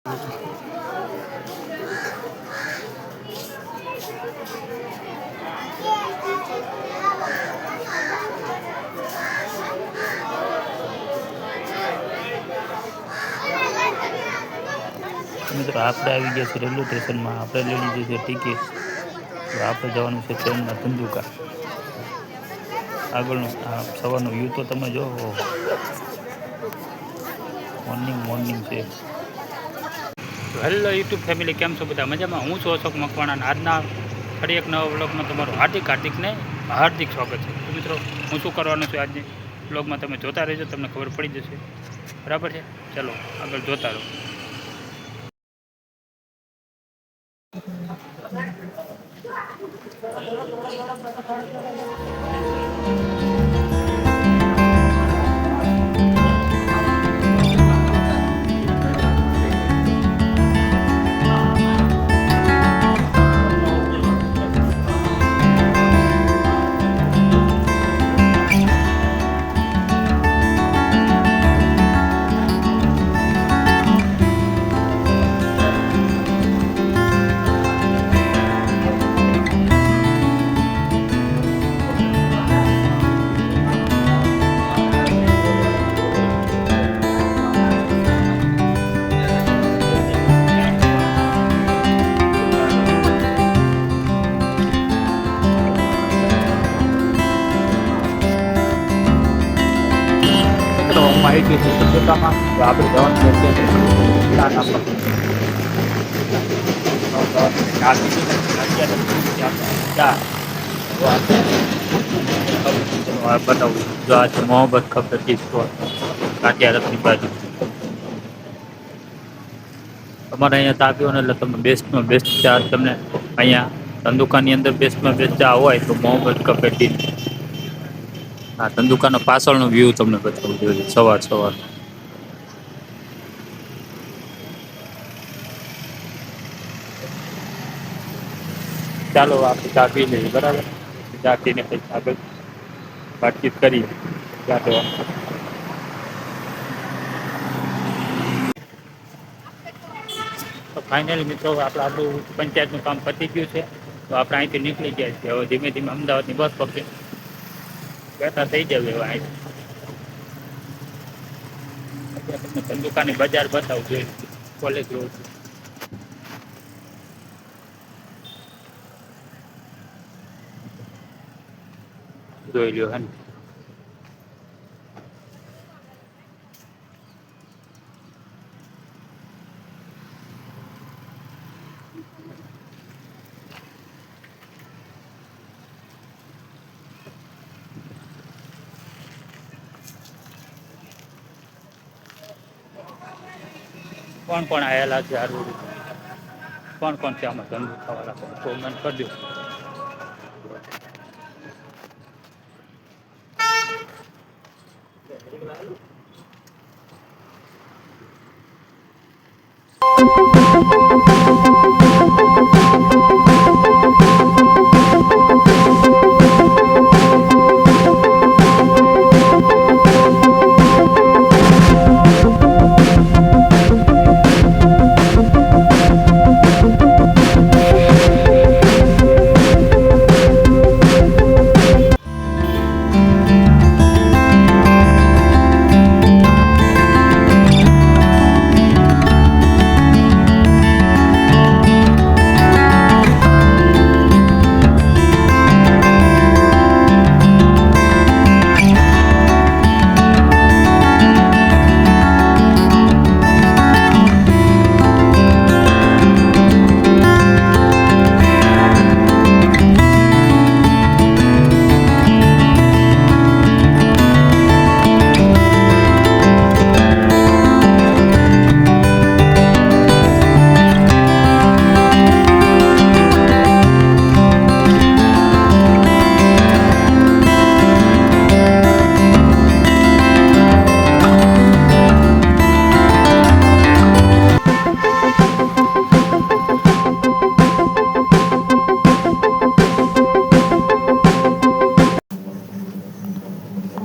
મિત્રો આપણે આવી ગયા છીએ રેલવે સ્ટેશનમાં. આપણે લઈ લીધી છે ટિકિટ. તો આપણે જવાનું છે ટ્રેનમાં ધંધુકા. આગળનું સવારનો વ્યૂ તો તમે જોવો, મોર્નિંગ છે. હેલો યુટ્યુબ ફેમિલી, કેમ છો બધા? મજામાં? હું છું અશોક મકવાણા અને આજના ફરી એક નવા વ્લોગમાં તમારું હાર્દિક સ્વાગત છે. તો મિત્રો, હું શું કરવાનું છું આજની વ્લોગમાં તમે જોતા રહેજો, તમને ખબર પડી જશે. બરાબર છે? ચલો આગળ જોતા રહો. માહિતી ધંધુકામાં તો આપણે જવાનું બતાવું. જો આ છે મોહબ્બત ખપતી સ્ટોર, કાંઠિયા રથની બાજુ. તમારે અહીંયા તાપ્યો ને એટલે તમે બેસ્ટમાં બેસ્ટ ચા તમને અહીંયા ધંધુકાની અંદર બેસ્ટમાં બેસ્ટ ચા હોય તો મોહબ્બત કફેટી. હા, ધંધુકાનો પાછળનો વ્યૂ તમને બતાવું જોઈએ સવાર. ચાલો આપણે ચા પી લઈએ. બરાબર, ચા પીને કંઈક આગળ વાતચીત કરીએ. તો ફાઇનલી મિત્રો, આપણું પંચાયતનું કામ પતી ગયું છે. તો આપણે અહીંથી નીકળી ગયા છીએ. હવે ધીમે ધીમે અમદાવાદની બસ પકડી બેઠા થઈ જાય. હવે અહીં તમને ધંધુકાની બજાર બતાવું જોઈએ, કોલેજ રોડ. જોઈ લ્યો. હે કોણ આવેલા છે? કોણ છે આમાં ધંધુકાવાળા? કોમેન્ટ કરજો.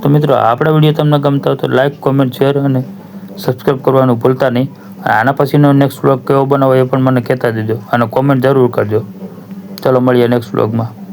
તો મિત્રો, આપણા વિડીયો તમને ગમતા હોય તો લાઈક, કોમેન્ટ, શેર અને સબસ્ક્રાઈબ કરવાનું ભૂલતા નહીં. આના પછીનો નેક્સ્ટ વ્લોગ કેવો બનાવો એ પણ મને કહેતા દેજો અને કોમેન્ટ જરૂર કરજો. ચલો મળીએ નેક્સ્ટ વ્લોગમાં.